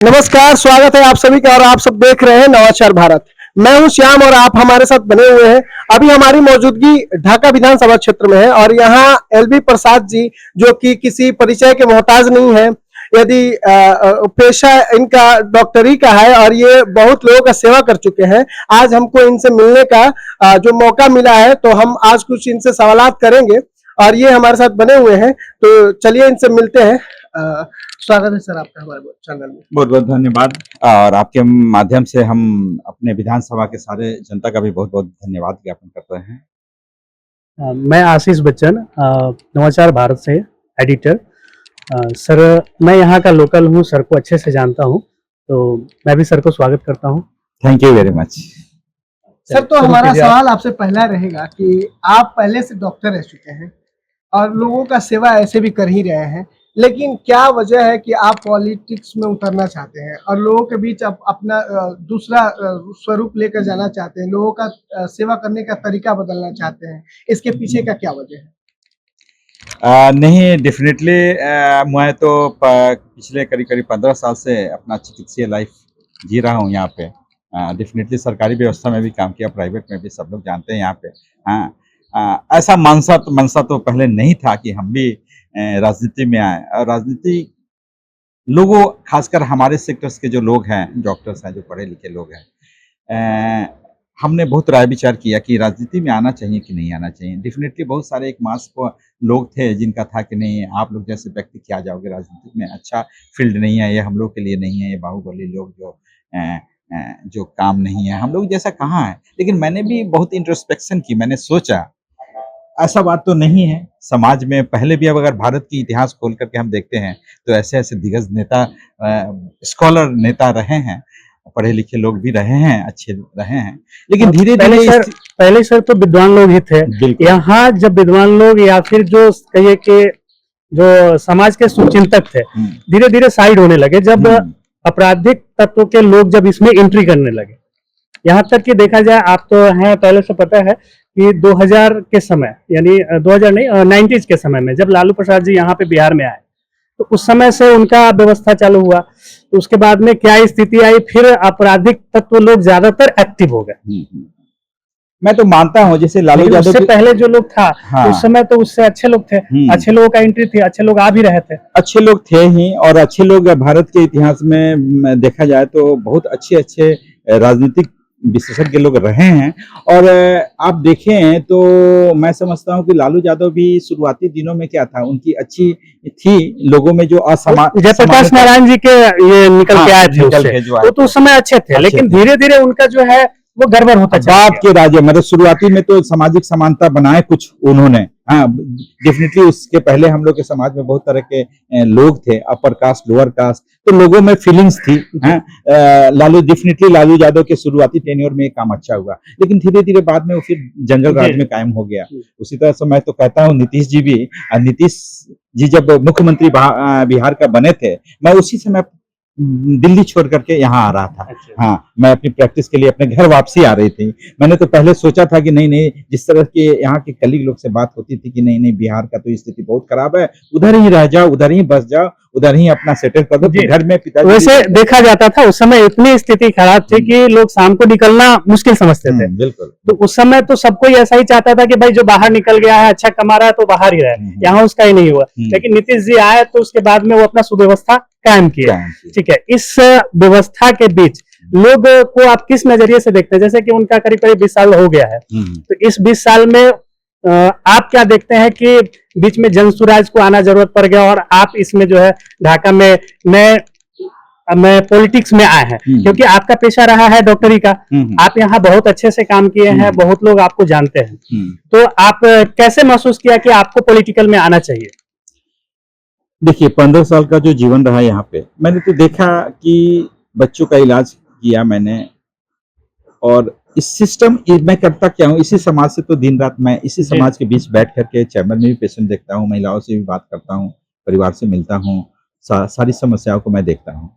नमस्कार, स्वागत है आप सभी का और आप सब देख रहे हैं नवाचार भारत। मैं हूं श्याम और आप हमारे साथ बने हुए हैं। अभी हमारी मौजूदगी ढाका विधानसभा क्षेत्र में है और यहाँ एलबी प्रसाद जी, जो कि किसी परिचय के मोहताज नहीं है, यदि पेशा इनका डॉक्टरी का है और ये बहुत लोगों का सेवा कर चुके हैं। आज हमको इनसे मिलने का जो मौका मिला है, तो हम आज कुछ इनसे सवालात करेंगे और ये हमारे साथ बने हुए हैं। तो चलिए इनसे मिलते हैं। स्वागत है सर आपका हमारे चैनल में। बहुत बहुत धन्यवाद। और आपके माध्यम से हम अपने विधानसभा के सारे जनता का भी बहुत बहुत धन्यवाद ज्ञापन करते हैं। मैं आशीष बच्चन, नवाचार भारत से एडिटर। सर, मैं यहाँ का लोकल हूँ, सर को अच्छे से जानता हूँ, तो मैं भी सर को स्वागत करता हूँ। Thank you very much. Sir, तो हमारा सवाल आपसे पहला रहेगा कि आप पहले से डॉक्टर रह चुके हैं और लोगों का सेवा ऐसे भी कर ही रहे हैं, लेकिन क्या वजह है कि आप पॉलिटिक्स में उतरना चाहते हैं और लोगों के बीच आप अपना दूसरा स्वरूप लेकर जाना चाहते हैं, लोगों का सेवा करने का तरीका बदलना चाहते हैं? इसके पीछे का क्या वजह है? नहीं, डेफिनेटली मैं तो पिछले करीब करीब 15 साल से अपना चिकित्सीय लाइफ जी रहा हूँ यहाँ पे। डेफिनेटली सरकारी व्यवस्था में भी काम किया, प्राइवेट में भी, सब लोग जानते हैं यहाँ पे। हाँ, ऐसा मनसा तो पहले नहीं था कि हम भी राजनीति में आए। और राजनीति लोगों, खासकर हमारे सेक्टर्स के जो लोग हैं, डॉक्टर्स हैं, जो पढ़े लिखे लोग हैं, हमने बहुत राय विचार किया कि राजनीति में आना चाहिए कि नहीं आना चाहिए। डेफिनेटली बहुत सारे एक मास को लोग थे जिनका था कि नहीं, आप लोग जैसे व्यक्ति क्या जाओगे राजनीति में, अच्छा फील्ड नहीं है ये, हम लोग के लिए नहीं है ये, बाहुबली लोग जो काम नहीं है, हम लोग जैसा कहाँ है। लेकिन मैंने भी बहुत इंट्रोस्पेक्शन की, मैंने सोचा ऐसा बात तो नहीं है। समाज में पहले भी, अब अगर भारत की इतिहास खोल करके हम देखते हैं तो ऐसे-ऐसे दिग्गज नेता, स्कॉलर नेता रहे हैं, पढ़े लिखे लोग भी रहे हैं, अच्छे रहे हैं। लेकिन धीरे-धीरे पहले सर तो विद्वान लोग ही थे। यहाँ जब विद्वान लोग या फिर जो कहिए कि जो समाज के सुचिंतक थे, धीरे-धीरे साइड होने लगे जब आपराधिक तत्व के लोग जब इसमें एंट्री करने लगे। यहाँ तक कि देखा जाए, आप तो हैं, पहले से पता है कि 2000 के समय, यानी 2000 नहीं, 90s के समय में जब लालू प्रसाद जी यहाँ पे बिहार में आए, तो उस समय से उनका व्यवस्था चालू हुआ। तो उसके बाद में क्या स्थिति आई, फिर आपराधिक तत्व लोग ज्यादातर एक्टिव हो गए। मैं तो मानता हूँ, जैसे लालू यादव उससे पहले जो लोग था, हाँ, उस समय तो उससे अच्छे लोग थे, अच्छे लोगों का एंट्री थी, अच्छे लोग आ भी रहे थे, अच्छे लोग थे ही। और अच्छे लोग भारत के इतिहास में देखा जाए तो बहुत अच्छे राजनीतिक विशेषज्ञ लोग रहे हैं। और आप देखें तो मैं समझता हूं कि लालू यादव भी शुरुआती दिनों में क्या था, उनकी अच्छी थी लोगों में जो जयप्रकाश नारायण जी के ये निकल के आए थे, तो उस समय अच्छे थे, लेकिन धीरे धीरे उनका जो है वो गड़बड़ होता चला गया। बाप के राज्य मतलब शुरुआती में तो सामाजिक समानता बनाए कुछ उन्होंने। हाँ, डेफिनेटली उसके पहले हम लोग के समाज में बहुत तरह के लोग थे, अपर कास्ट, लोअर कास्ट, तो लोगों में फीलिंग्स थी। लालू यादव के शुरुआती टेन्योर में काम अच्छा हुआ, लेकिन धीरे धीरे बाद में वो फिर जंगल राज में कायम हो गया। उसी तरह से मैं तो कहता हूँ नीतीश जी भी, नीतीश जी जब मुख्यमंत्री बिहार का बने थे, मैं उसी समय दिल्ली छोड़ करके यहाँ आ रहा था। हाँ, मैं अपनी प्रैक्टिस के लिए अपने घर वापसी आ रही थी। मैंने तो पहले सोचा था कि नहीं, जिस तरह के यहाँ के कलीग लोग से बात होती थी कि नहीं बिहार का तो स्थिति बहुत खराब है, उधर ही रह जाओ, उधर ही बस जाओ, उधर ही अपना सेटल कर दो, घर में पिताजी। वैसे देखा जाता था उस समय इतनी स्थिति खराब थी कि लोग शाम को निकलना मुश्किल समझते थे। बिल्कुल। तो उस समय तो सबको ऐसा ही चाहता था कि भाई जो बाहर निकल गया है, अच्छा कमा रहा है, तो बाहर ही रहे। यहाँ उसका ही नहीं हुआ, लेकिन नीतीश जी आए तो उसके बाद में वो अपना सुव्यवस्था कायम किया। ठीक है, इस व्यवस्था के बीच लोग को आप किस नजरिए से देखते हैं? जैसे कि उनका करीब करीब 20 साल हो गया है, तो इस 20 साल में आप क्या देखते हैं कि बीच में जनसुराज को आना जरूरत पड़ गया और आप इसमें जो है ढाका में मैं पॉलिटिक्स में आए हैं, क्योंकि आपका पेशा रहा है डॉक्टरी का, आप यहाँ बहुत अच्छे से काम किए हैं, बहुत लोग आपको जानते हैं, तो आप कैसे महसूस किया कि आपको पॉलिटिकल में आना चाहिए? देखिए, 15 साल का जो जीवन रहा यहाँ पे, मैंने तो देखा कि बच्चों का इलाज किया मैंने, और इस सिस्टम मैं करता क्या हूँ, इसी समाज से तो दिन रात मैं इसी समाज के बीच बैठ करके चैम्बर में भी पेशेंट देखता हूँ, महिलाओं से भी बात करता हूँ, परिवार से मिलता हूँ, सारी समस्याओं को मैं देखता हूँ।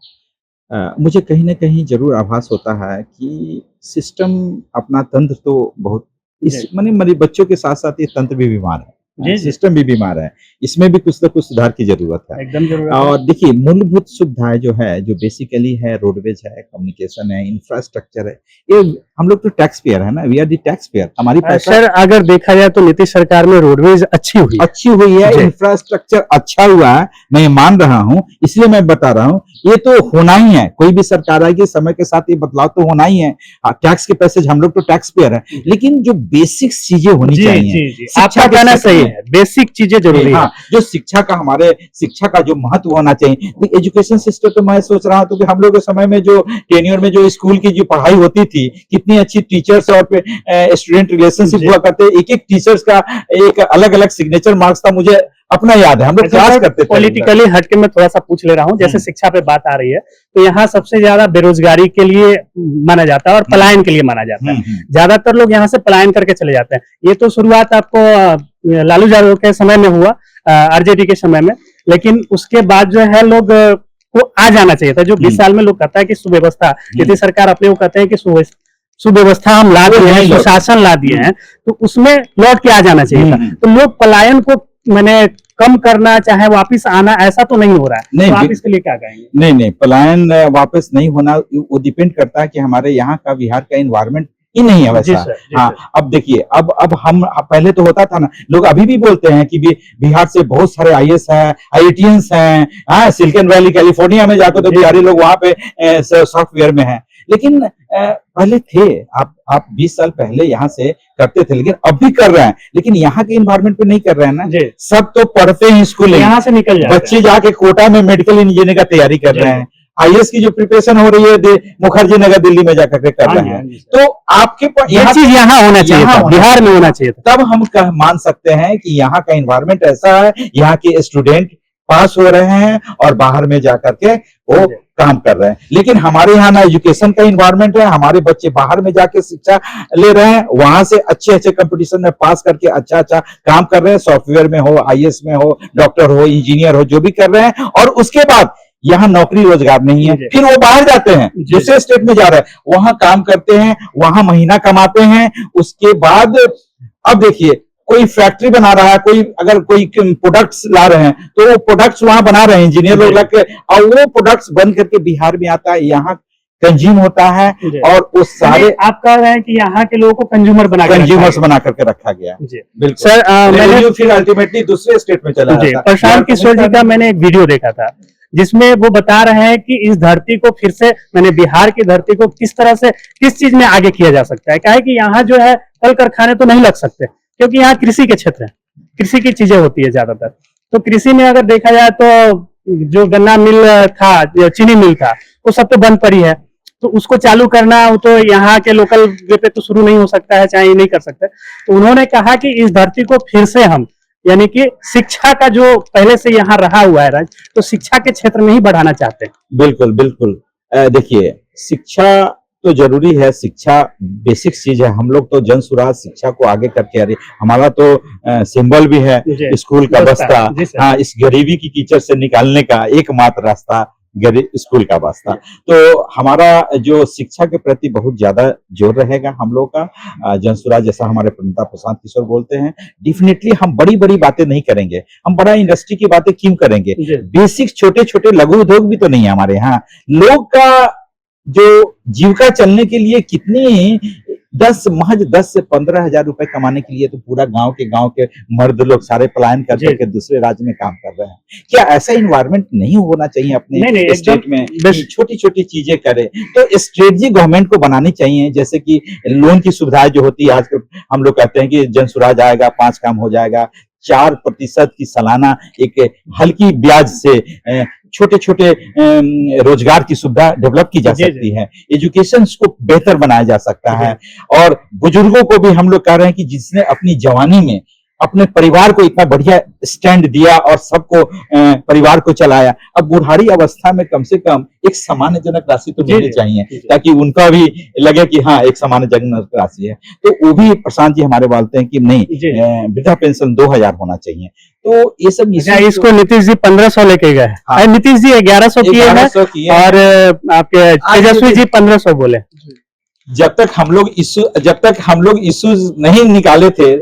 मुझे कहीं ना कहीं जरूर आभास होता है कि सिस्टम अपना तंत्र तो बहुत, इस माने बच्चों के साथ साथ ये तंत्र भी बीमार है। जी, जी। सिस्टम भी बीमार है, इसमें भी कुछ ना कुछ सुधार की जरूरत है। एकदम जरूरत है। और देखिए मूलभूत सुविधाएं जो है, जो बेसिकली है, रोडवेज है, कम्युनिकेशन है, इंफ्रास्ट्रक्चर है, ये हम लोग तो टैक्स पेयर है ना, we are the tax payer, हमारी पैसा सर अगर देखा जाए तो नीतीश सरकार में रोडवेज अच्छी हुई है। अच्छी हुई है, जी। इंफ्रास्ट्रक्चर अच्छा हुआ है, मैं ये मान रहा हूँ, इसलिए मैं बता रहा हूँ ये तो होना ही है, कोई भी सरकार आएगी समय के साथ ये बदलाव तो होना ही है। टैक्स के पैसे हम लोग तो टैक्स पेयर है, लेकिन जो बेसिक चीजें होनी जी चाहिए, जी जी, शिक्षा आपका के कहना क्षेत्र सही में, है, बेसिक चीजें जरूरी है। हाँ, जो शिक्षा का हमारे शिक्षा का जो महत्व होना चाहिए, एजुकेशन सिस्टम, तो मैं सोच रहा हूँ कि हम लोग के समय में जो टेन्योर में जो स्कूल की जो पढ़ाई होती थी, कितनी अच्छी टीचर्स और स्टूडेंट रिलेशनशिप जी। हुआ करते, एक एक टीचर्स का एक अलग अलग सिग्नेचर मार्क्स था, मुझे अपना याद है, हम लोग क्लास करते थे। पॉलिटिकली हटके मैं थोड़ा सा पूछ ले रहा हूँ, जैसे शिक्षा पे बात आ रही है तो यहाँ सबसे ज्यादा बेरोजगारी के लिए माना जाता है और पलायन के लिए माना जाता है। ज्यादातर लोग यहाँ से पलायन करके चले जाते हैं। ये तो शुरुआत आपको लालू यादव के समय में हुआ, आरजेडी के समय में, लेकिन उसके बाद जो है लोग को आ जाना चाहिए था। जो 20 साल में लोग कहता है कि सुव्यवस्था, नीतीश सरकार अपने को कहते हैं कि सुव्यवस्था हम ला दिए हैं, सुशासन ला दिए हैं, तो उसमें लौट के आ जाना चाहिए था। तो लोग पलायन को मैंने कम करना चाहे वापिस आना, ऐसा तो नहीं हो रहा है। नहीं, तो आप इसके लिए क्या कहेंगे? नहीं, पलायन वापस नहीं होना, वो डिपेंड करता है कि हमारे यहाँ का, बिहार का इन्वायरमेंट ही नहीं है वैसा। हाँ, अब देखिए, अब हम पहले तो होता था ना, लोग अभी भी बोलते हैं कि बिहार से बहुत सारे आईएएस हैं, आईआईटीएंस हैं, हाँ, सिलिकॉन वैली कैलिफोर्निया में जाकर तो बिहारी लोग वहां पे सॉफ्टवेयर में हैं, लेकिन पहले थे, आप 20 साल पहले यहाँ से करते थे, लेकिन अब भी कर रहे हैं, लेकिन यहाँ के इन्वायरमेंट पे नहीं कर रहे हैं ना। सब तो पढ़ते हैं स्कूल, यहाँ से निकल जाते हैं, बच्चे जाके कोटा में मेडिकल इंजीनियरिंग का तैयारी कर रहे हैं, आईएएस की जो प्रिपरेशन हो रही है मुखर्जी नगर दिल्ली में जाकर के कर रहे हैं। तो आपके ये चीज यहाँ होना चाहिए था, बिहार में होना चाहिए था, तब हम मान सकते हैं कि यहाँ का इन्वायरमेंट ऐसा है, यहाँ के स्टूडेंट पास हो रहे हैं और बाहर में जाकर के वो काम कर रहे हैं। लेकिन हमारे यहाँ ना एजुकेशन का इन्वायरमेंट है, हमारे बच्चे बाहर में जाके शिक्षा ले रहे हैं, वहां से अच्छे अच्छे कंपटीशन में पास करके अच्छा अच्छा काम कर रहे हैं, सॉफ्टवेयर में हो, आईएएस में हो, डॉक्टर हो, इंजीनियर हो, जो भी कर रहे हैं, और उसके बाद यहाँ नौकरी रोजगार नहीं है, फिर वो बाहर जाते हैं, दूसरे स्टेट में जा रहे हैं, वहां काम करते हैं, वहां महीना कमाते हैं, उसके बाद अब देखिए कोई फैक्ट्री बना रहा है, अगर कोई प्रोडक्ट्स ला रहे हैं तो वो प्रोडक्ट्स वहां बना रहे हैं इंजीनियर लोग लग के, और वो प्रोडक्ट्स बन करके बिहार में आता है, यहाँ कंज्यूम होता है, और वो सारे आप कह रहे हैं कि यहाँ के लोगों को कंज्यूमर्स बना करके रखा गया। बिल्कुल सर, मैंने फिर अल्टीमेटली दूसरे स्टेट में चला जाता है। प्रशांत किशोर जी का मैंने एक वीडियो देखा था जिसमें वो बता रहे हैं कि इस धरती को फिर से, मैंने बिहार की धरती को किस तरह से, किस चीज में आगे किया जा सकता है। क्या है कि यहाँ जो है कल कारखाने तो नहीं लग सकते, क्योंकि यहाँ कृषि के क्षेत्र है, कृषि की चीजें होती है ज्यादातर। तो कृषि में अगर देखा जाए तो जो गन्ना मिल था, चीनी मिल था, वो सब तो बंद पड़ी है, तो उसको चालू करना वो तो यहाँ के लोकल वे पे तो शुरू नहीं हो सकता है, चाहे नहीं कर सकते। तो उन्होंने कहा कि इस धरती को फिर से हम, यानी कि शिक्षा का जो पहले से यहाँ रहा हुआ है राज, तो शिक्षा के क्षेत्र में ही बढ़ाना चाहते हैं। बिल्कुल बिल्कुल, देखिए शिक्षा तो जरूरी है, शिक्षा बेसिक चीज है, हम लोग तो जन सुराज शिक्षा को आगे करके आ रही, हमारा तो सिंबल भी है स्कूल का बस्ता, हाँ, इस गरीबी की कीचड़ से निकालने का एकमात्र रास्ता स्कूल का बस्ता। तो हमारा जो शिक्षा के प्रति बहुत ज्यादा जोर रहेगा हम लोग का, जन सुराज जैसा हमारे प्रणेता प्रशांत किशोर बोलते हैं, डेफिनेटली हम बड़ी बड़ी बातें नहीं करेंगे, हम बड़ा इंडस्ट्री की बातें क्यों करेंगे, बेसिक छोटे छोटे लघु उद्योग भी तो नहीं है हमारे यहाँ। लोग का जो जीविका चलने के लिए कितनी महज 10 से 15 हजार रुपए कमाने के लिए तो पूरा गांव के मर्द लोग सारे पलायन करके दूसरे राज्य में काम कर रहे हैं। क्या ऐसा इन्वायरमेंट नहीं होना चाहिए अपने स्टेट में, छोटी छोटी चीजें करे? तो स्ट्रेटजी गवर्नमेंट को बनानी चाहिए, जैसे कि लोन की सुविधाएं जो होती है, आज हम लोग कहते हैं कि जन सुराज आएगा 5 काम हो जाएगा, 4% की सालाना एक हल्की ब्याज से छोटे छोटे रोजगार की सुविधा डेवलप की जा सकती है, एजुकेशन को बेहतर बनाया जा सकता है, और बुजुर्गों को भी हम लोग कह रहे हैं कि जिसने अपनी जवानी में अपने परिवार को इतना बढ़िया स्टैंड दिया और सबको परिवार को चलाया, अब बुढ़ारी अवस्था में कम से कम एक सम्मानजनक राशि तो मिलनी चाहिए, ताकि उनका भी लगे कि हाँ एक सम्मानजनक राशि है। तो वो भी प्रशांत जी हमारे बोलते हैं कि नहीं, वृद्धा पेंशन 2000 होना चाहिए। तो ये सब इसको नीतीश जी 1500 लेके गए, हाँ। नीतीश जी 1100 किए हैं और आपके तेजस्वी जी 1500 बोले। जब तक हम लोग इश्यूज नहीं निकाले थे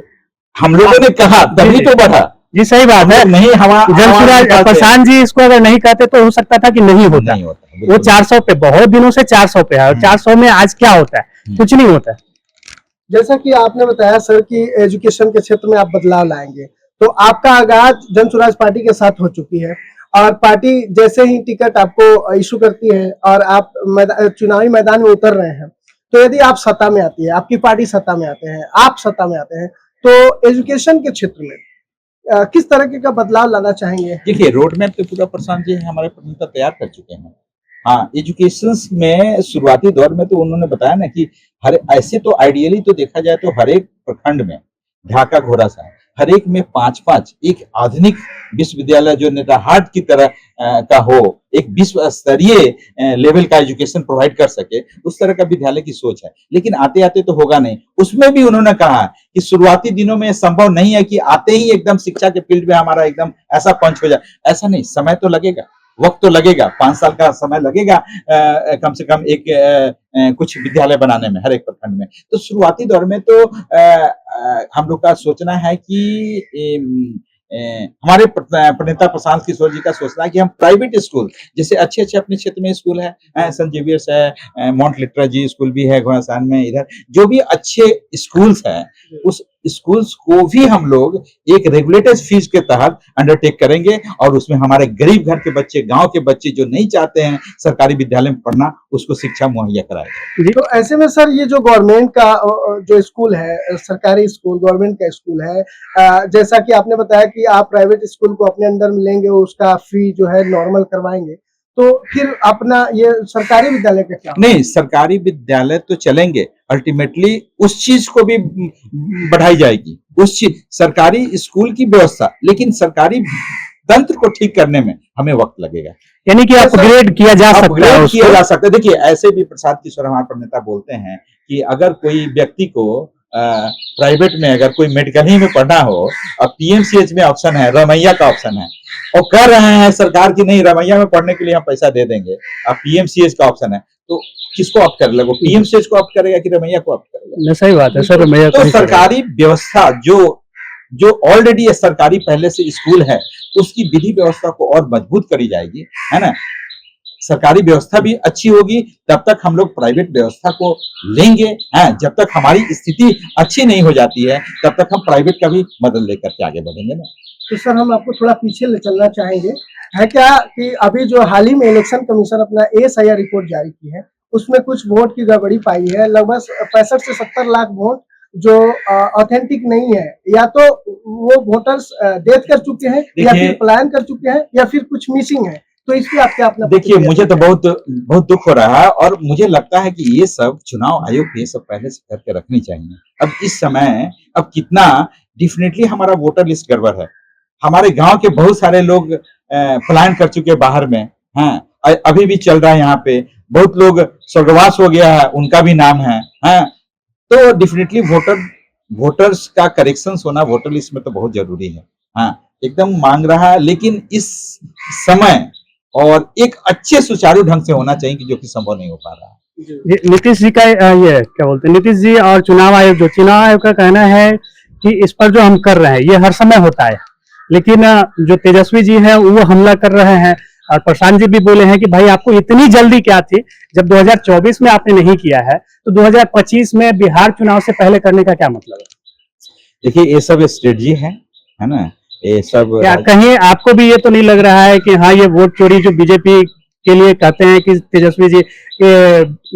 हम लोगों ने कहा तभी तो बढ़ा। जी सही बात है। नहीं जलसूराज प्रशांत जी इसको अगर नहीं कहते तो हो सकता था कि नहीं होता। नहीं होता, वो बिल्कुल। 400 पे बहुत दिनों से 400 पे है और 400 में आज क्या होता है? कुछ नहीं होता है। जैसा कि आपने बताया सर कि एजुकेशन के क्षेत्र में आप बदलाव लाएंगे, तो आपका आगाज जनसुराज पार्टी के साथ हो चुकी है और पार्टी जैसे ही टिकट आपको इशू करती है और आप चुनावी मैदान में उतर रहे हैं, तो यदि आप सत्ता में आती है, आपकी पार्टी सत्ता में आते हैं, आप सत्ता में आते हैं, तो एजुकेशन के क्षेत्र में किस तरह का बदलाव लाना चाहेंगे? देखिए, रोड मैप तो पूरा प्रशांत जी हमारे प्रतिनिधि तैयार कर चुके हैं। हाँ, एजुकेशन में शुरुआती दौर में तो उन्होंने बताया ना कि हर ऐसे तो आइडियली तो देखा जाए तो हर एक प्रखंड में ढाका घोड़ा सा है, हर एक में 5-5 एक आधुनिक विश्वविद्यालय जो नेतरहाट की तरह का हो, एक विश्व स्तरीय लेवल का एजुकेशन प्रोवाइड कर सके, उस तरह का विद्यालय की सोच है। लेकिन आते आते तो होगा नहीं। उसमें भी उन्होंने कहा कि शुरुआती दिनों में संभव नहीं है कि आते ही एकदम शिक्षा के फील्ड में हमारा एकदम ऐसा पंच हो जाए। ऐसा नहीं, समय तो लगेगा, वक्त तो लगेगा, 5 साल का समय लगेगा कम से कम एक कुछ विद्यालय बनाने में हर एक प्रखंड में। तो शुरुआती दौर में तो हम लोग का सोचना है कि हमारे प्रणेता प्रशांत किशोर जी का सोचना है कि हम प्राइवेट स्कूल जैसे अच्छे-अच्छे अपने क्षेत्र में स्कूल है, सेंट जेवियर्स है, माउंट लिटरा जी स्कूल भी है घोड़ासान में, इधर जो भी अच्छे स्कूल्स हैं, उस स्कूल्स को भी हम लोग एक रेगुलेटेड फीस के तहत अंडरटेक करेंगे और उसमें हमारे गरीब घर के बच्चे, गांव के बच्चे जो नहीं चाहते हैं सरकारी विद्यालय में पढ़ना, उसको शिक्षा मुहैया कराएंगे। तो ऐसे में सर ये जो गवर्नमेंट का जो स्कूल है, सरकारी स्कूल गवर्नमेंट का स्कूल है, जैसा कि आपने बताया कि आप प्राइवेट स्कूल को अपने अंडर में लेंगे, उसका फी जो है नॉर्मल करवाएंगे, तो फिर अपना ये सरकारी विद्यालय का क्या? नहीं, सरकारी विद्यालय तो चलेंगे, अल्टीमेटली उस चीज को भी बढ़ाई जाएगी, उस चीज सरकारी स्कूल की व्यवस्था, लेकिन सरकारी तंत्र को ठीक करने में हमें वक्त लगेगा। यानी कि अपग्रेड किया जा सकता है, किया जा सकता है। देखिए, ऐसे भी प्रसाद किशोर हमारे प्रणेता बोलते हैं कि अगर कोई व्यक्ति को प्राइवेट में अगर कोई मेडिकल ही में पढ़ना हो और पीएमसीएच में ऑप्शन है, रमैया का ऑप्शन है और कर रहे हैं सरकार की नहीं रमैया में पढ़ने के लिए हम पैसा दे देंगे, अब पीएमसीएच का ऑप्शन है, तो किसको ऑप्ट कर लेगा? पीएमसीएच को ऑप्ट करेगा कि रमैया को ऑप्ट करेगा? सही बात है सर। रमैया तो सरकारी व्यवस्था जो ऑलरेडी सरकारी पहले से स्कूल है, उसकी विधि व्यवस्था को और मजबूत करी जाएगी, है ना? सरकारी व्यवस्था भी अच्छी होगी, तब तक हम लोग प्राइवेट व्यवस्था को लेंगे, हैं? जब तक हमारी स्थिति अच्छी नहीं हो जाती है, तब तक हम प्राइवेट का भी मदद लेकर के आगे बढ़ेंगे ना। तो सर हम आपको थोड़ा पीछे ले चलना चाहेंगे, है क्या कि अभी जो हाल ही में इलेक्शन कमीशन अपना एएसआईआर रिपोर्ट जारी की है, उसमें कुछ वोट की गड़बड़ी पाई है, लगभग 65 से 70 लाख वोट जो ऑथेंटिक नहीं है, या तो वो वोटर्स डेथ कर चुके हैं या फिर पलायन कर चुके हैं या फिर कुछ मिसिंग है, तो इस पे आप क्या अपना? देखिए, मुझे तो बहुत दुख हो रहा है और मुझे लगता है कि ये सब चुनाव आयोग ये सब पहले से करके रखनी चाहिए। अब इस समय अब कितना डेफिनेटली हमारा वोटर लिस्ट गड़बड़ है, हमारे गांव के बहुत सारे लोग पलायन कर चुके बाहर में, हैं? अभी भी चल रहा है यहाँ पे, बहुत लोग स्वर्गवास हो गया है, उनका भी नाम है, हैं? तो डेफिनेटली वोटर्स का करेक्शन होना वोटर लिस्ट में तो बहुत जरूरी है, हाँ, एकदम मांग रहा है, लेकिन इस समय और एक अच्छे सुचारू ढंग से होना चाहिए कि जो कि संभव नहीं हो पा रहा है। नीतीश जी का ये क्या बोलते हैं, नीतीश जी और चुनाव आयोग का कहना है कि इस पर जो हम कर रहे हैं ये हर समय होता है, लेकिन जो तेजस्वी जी है वो हमला कर रहे हैं और प्रशांत जी भी बोले हैं कि भाई आपको इतनी जल्दी क्या थी, जब 2024 में आपने नहीं किया है तो 2025 में बिहार चुनाव से पहले करने का क्या मतलब है? देखिए, ये सब स्ट्रेटजी है ना, ये सब क्या कहीं आपको भी ये तो नहीं लग रहा है कि हाँ ये वोट चोरी जो बीजेपी के लिए कहते हैं कि तेजस्वी जी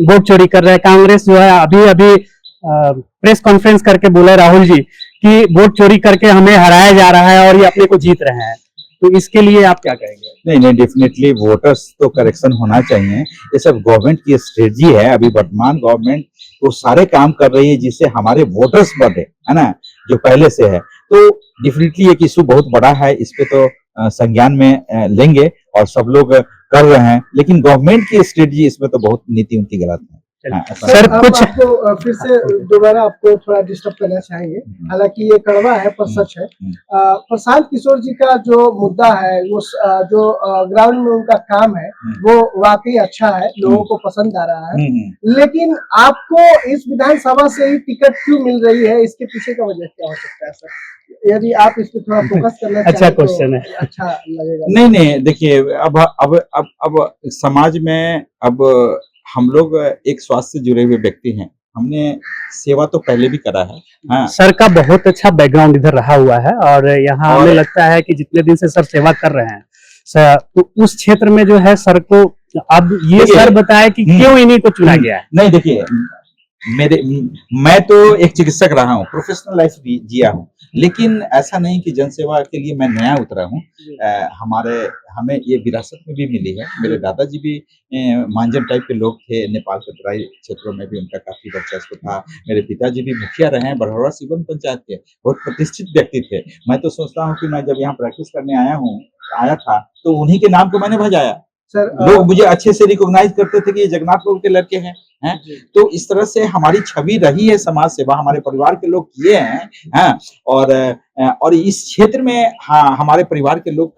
वोट चोरी कर रहे हैं, कांग्रेस जो है अभी प्रेस कॉन्फ्रेंस करके बोले राहुल जी कि वोट चोरी करके हमें हराया जा रहा है और ये अपने को जीत रहे हैं, तो इसके लिए आप क्या कहेंगे? नहीं, डेफिनेटली वोटर्स तो करेक्शन होना चाहिए, ये सब गवर्नमेंट की स्ट्रेटजी है। अभी वर्तमान गवर्नमेंट वो सारे काम कर रही है जिससे हमारे वोटर्स बढ़े, है ना, जो पहले से है, तो डेफिनेटली एक इशू बहुत बड़ा है, इस पे तो संज्ञान में लेंगे और सब लोग कर रहे हैं, लेकिन गवर्नमेंट की स्ट्रेटजी इसमें तो बहुत नीति उनकी गलत है। हाँ, ऐसा सर, अब कुछ आपको फिर से दोबारा आपको थोड़ा डिस्टर्ब करना चाहेंगे, हालांकि ये कड़वा है पर सच है। प्रशांत किशोर जी का जो मुद्दा है वो जो ग्राउंड में उनका काम है वो वाकई अच्छा है, लोगों को पसंद आ रहा है। लेकिन आपको इस विधानसभा से ही टिकट क्यों मिल रही है, इसके पीछे का वजह क्या हो सकता है सर? यदि आप इस पे थोड़ा फोकस करना अच्छा चाहें क्वेश्चन तो है। अच्छा लगेगा। नहीं नहीं, देखिए अब समाज में अब हम लोग एक स्वास्थ्य से जुड़े हुए व्यक्ति हैं। हमने सेवा तो पहले भी करा है। हाँ, सर का बहुत अच्छा बैकग्राउंड इधर रहा हुआ है और यहाँ और- हमें लगता है कि जितने दिन से सर सेवा कर रहे हैं सर, तो उस क्षेत्र में जो है सर को अब ये देखिए, सर बताए कि क्यों इन्हीं को चुना गया है। नहीं देखिए, मेरे मैं तो एक चिकित्सक रहा हूँ, प्रोफेशनल लाइफ भी जिया हूँ, लेकिन ऐसा नहीं कि जनसेवा के लिए मैं नया उतरा हूँ। हमें ये विरासत में भी मिली है। मेरे दादाजी भी मांझन टाइप के लोग थे, नेपाल के तराई क्षेत्रों में भी उनका काफी वर्चस्व था। मेरे पिताजी भी मुखिया रहे हैं, बड़हौरा सिवन पंचायत के, बहुत प्रतिष्ठित व्यक्ति थे। मैं तो सोचता हूँ कि मैं जब यहाँ प्रैक्टिस करने आया था तो उन्हीं के नाम को मैंने भजाया। सर लोग मुझे अच्छे से रिकॉग्नाइज करते थे कि ये जगन्नाथ बाबू के लड़के हैं। तो इस तरह से हमारी छवि रही है, समाज सेवा हमारे परिवार के लोग किए हैं। और इस क्षेत्र में हाँ, हमारे परिवार के लोग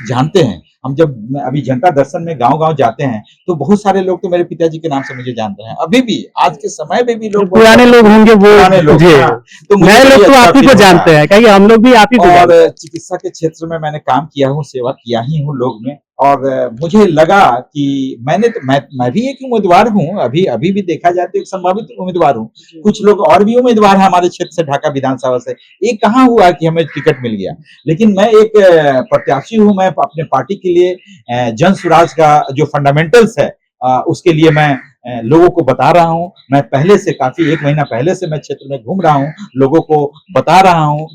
जानते हैं। हम जब अभी जनता दर्शन में गांव-गांव जाते हैं तो बहुत सारे लोग तो मेरे पिताजी के नाम से मुझे जानते हैं। अभी भी, आज के समय में भी लोग पुराने लोग होंगे वो, पुराने लोग, जी, हाँ, तो मुझे नए भी लोग तो अच्छा आप ही फील को होता जानते है। हैं, कहिए हम लोग भी आप ही को जानते हैं। और चिकित्सा के क्षेत्र में मैंने काम किया हूँ, सेवा किया ही हूँ लोग में। और मुझे लगा कि मैं भी एक उम्मीदवार हूँ, अभी भी देखा जाए तो एक संभावित उम्मीदवार हूँ। कुछ लोग और भी उम्मीदवार हैं हमारे क्षेत्र से, ढाका विधानसभा से। ये कहाँ हुआ कि हमें टिकट मिल गया, लेकिन मैं एक प्रत्याशी हूँ। मैं अपने पार्टी के लिए जन स्वराज का जो फंडामेंटल्स है उसके लिए मैं लोगों को बता रहा हूँ। मैं पहले से काफी 1 महीना पहले से मैं क्षेत्र में घूम रहा हूँ, लोगों को बता रहा हूँ,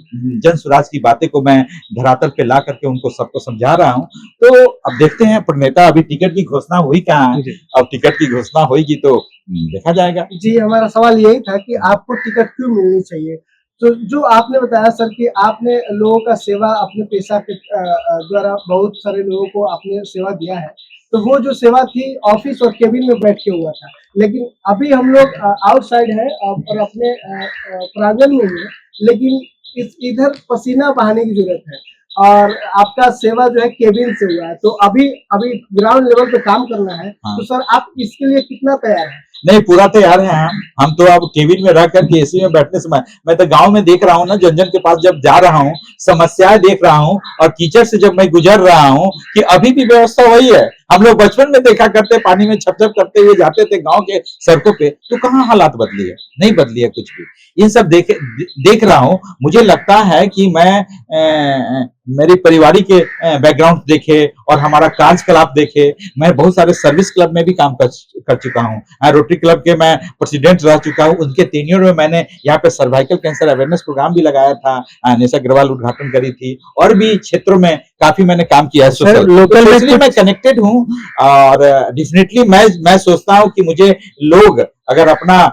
जन स्वराज की बातें को मैं धरातल पे ला करके उनको सबको समझा रहा हूँ। तो अब देखते हैं, प्रणेता अभी टिकट की घोषणा हुई कहाँ है। अब टिकट की घोषणा होगी तो देखा जाएगा। जी, हमारा सवाल यही था कि आपको टिकट क्यों मिलनी चाहिए? तो जो आपने बताया सर कि आपने लोगों का सेवा अपने पेशा के द्वारा बहुत सारे लोगों को आपने सेवा दिया है। तो वो जो सेवा थी ऑफिस और केबिन में बैठ के हुआ था। लेकिन अभी हम लोग आउटसाइड हैं और अपने प्रांगण में ही हैं, लेकिन इधर पसीना बहाने की ज़रूरत है और आपका सेवा जो है केबिन से हुआ है। तो अभी अभी ग्राउंड लेवल पे काम करना है। हाँ। तो सर आप इसके लिए कितना तैयार हैं? नहीं, पूरा तैयार है हम तो अब केबिन में रह करके एसी में बैठने से मैं तो गांव में देख रहा हूँ ना, जन के पास जब जा रहा हूँ, समस्याएं देख रहा हूँ, और कीचड़ से जब मैं गुजर रहा हूँ कि अभी भी व्यवस्था वही है। हम लोग बचपन में देखा करते, पानी में छप छप करते हुए जाते थे गांव के सड़कों पे, तो कहाँ हालात बदली है? नहीं बदली है कुछ भी। ये सब देख रहा हूँ। मुझे लगता है कि मैं मेरी पारिवारिक बैकग्राउंड देखे और हमारा कार्यकलाप देखे। मैं बहुत सारे सर्विस क्लब में भी काम कर चुका हूँ। रोटरी क्लब के मैं प्रेसिडेंट रह चुका हूँ। उनके टेन्योर में मैंने यहाँ पे सर्वाइकल कैंसर अवेयरनेस प्रोग्राम भी लगाया था। निशा अग्रवाल उद्घाटन करी थी, और भी क्षेत्रों में काफी मैंने काम किया है सोशल। लोकल में इसलिए मैं कनेक्टेड हूँ, और डेफिनेटली मैं सोचता हूँ कि मुझे लोग अगर अपना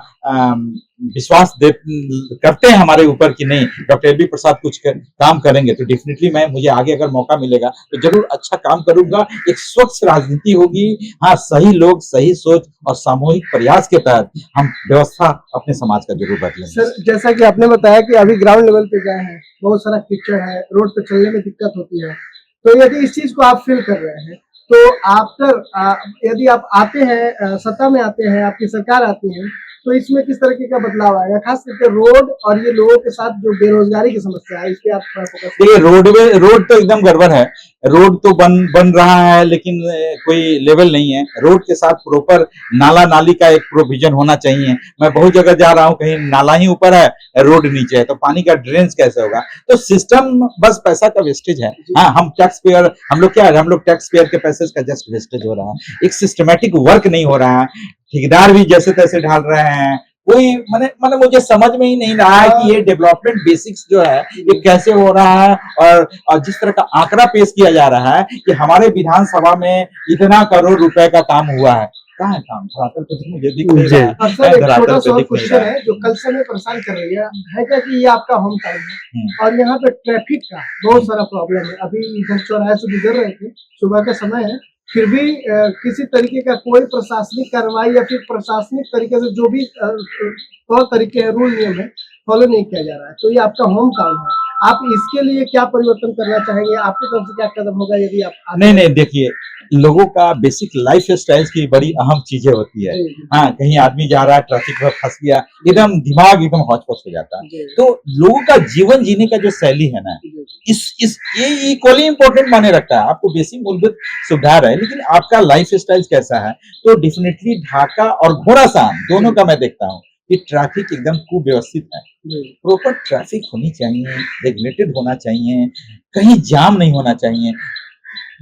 विश्वास करते हैं हमारे ऊपर कि नहीं डॉक्टर एल बी प्रसाद कुछ काम करेंगे, तो डेफिनेटली मुझे आगे अगर मौका मिलेगा तो जरूर अच्छा काम करूंगा। एक स्वच्छ राजनीति होगी। हाँ, सही लोग, सही सोच और सामूहिक प्रयास के तहत हम व्यवस्था अपने समाज का जरूर बदलेंगे। सर, जैसा कि आपने बताया कि अभी ग्राउंड लेवल पे गए हैं, बहुत सारा कीचड़ है, रोड पे चलने में दिक्कत होती है। तो यदि इस चीज को आप फील कर रहे हैं, तो आफ्टर यदि आप आते हैं, सत्ता में आते हैं, आपकी सरकार आती है, तो इसमें किस तरीके का बदलाव आएगा? खास करके रोड और ये लोगों के साथ जो बेरोजगारी की समस्या है, इस पे आप थोड़ा फोकस देखिए, रोड तो एकदम गड़बड़ है। रोड तो बन रहा है, लेकिन कोई लेवल नहीं है। रोड के साथ प्रॉपर नाला नाली का एक प्रोविजन होना चाहिए। मैं बहुत जगह जा रहा हूँ, कहीं नाला ही ऊपर है, रोड नीचे है, तो पानी का ड्रेनेज कैसे होगा? तो सिस्टम बस पैसा का वेस्टेज है। हाँ, हम लोग क्या है, हम लोग टैक्स पेयर के पैसे का जस्ट वेस्टेज हो रहा है। एक सिस्टमेटिक वर्क नहीं हो रहा है। ठेकेदार भी जैसे तैसे ढाल रहे हैं। कोई मैंने मुझे समझ में ही नहीं रहा है कि ये डेवलपमेंट बेसिक्स जो है ये कैसे हो रहा है। और जिस तरह का आंकड़ा पेश किया जा रहा है कि हमारे विधानसभा में इतना करोड़ रुपए का काम हुआ है, कहाँ है काम? धरातल पे तो मुझे दिख नहीं रहा है। और सर, एक धरातल छोटा पे सा दिख नहीं क्वेश्चन रहा है जो कल से हमें परेशान कर रही है क्या कि ये आपका होम टाउन है और यहाँ पे ट्रैफिक का बहुत सारा प्रॉब्लम है। अभी इधर चौराहे से गुजर रहे थे, सुबह का समय है, फिर भी किसी तरीके का कोई प्रशासनिक कार्रवाई या फिर प्रशासनिक तरीके से जो भी तौर तरीके हैं, रूल नियम है, फॉलो नहीं किया जा रहा है। तो ये आपका होम टाउन है, आप इसके लिए क्या परिवर्तन करना चाहेंगे? आपकी तरफ से क्या कदम होगा यदि आप नहीं नहीं, देखिए लोगों का बेसिक लाइफ स्टाइल की बड़ी अहम चीजें होती है। हाँ, कहीं आदमी जा रहा है, ट्रैफिक में फंस गया, एकदम दिमाग एकदम हौच पौच हो जाता है। तो लोगों का जीवन जीने का जो शैली है ना, इस ये इक्वली इंपॉर्टेंट माने रखता है। आपको बेसिक मूलभूत सुविधा रहे, लेकिन आपका लाइफ स्टाइल कैसा है। तो डेफिनेटली ढाका और घोड़ासान दोनों का मैं देखता हूँ कि ट्रैफिक एकदम कुव्यवस्थित है। प्रॉपर ट्रैफिक होनी चाहिए, रेगुलेटेड होना चाहिए, कहीं जाम नहीं होना चाहिए।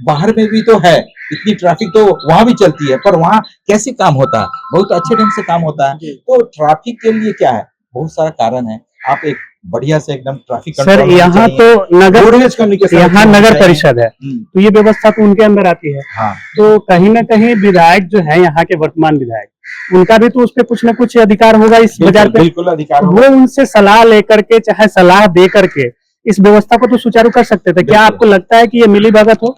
बाहर में भी तो है, इतनी ट्रैफिक तो वहां भी चलती है, पर वहां कैसे काम होता है? बहुत अच्छे ढंग से काम होता है। तो ट्रैफिक के लिए क्या है, बहुत सारा कारण है। आप एक बढ़िया से एकदम ट्रैफिक सर, यहाँ तो यहाँ नगर परिषद है, तो ये व्यवस्था तो उनके अंदर आती है। हाँ। तो कहीं ना कहीं विधायक जो है, यहाँ के वर्तमान विधायक, उनका भी तो उस पर कुछ ना कुछ अधिकार होगा इस बाजार पे। बिल्कुल अधिकार वो उनसे सलाह लेकर के, चाहे सलाह दे करके इस व्यवस्था को तो सुचारू कर सकते थे। क्या आपको लगता है कि ये मिली भगत हो?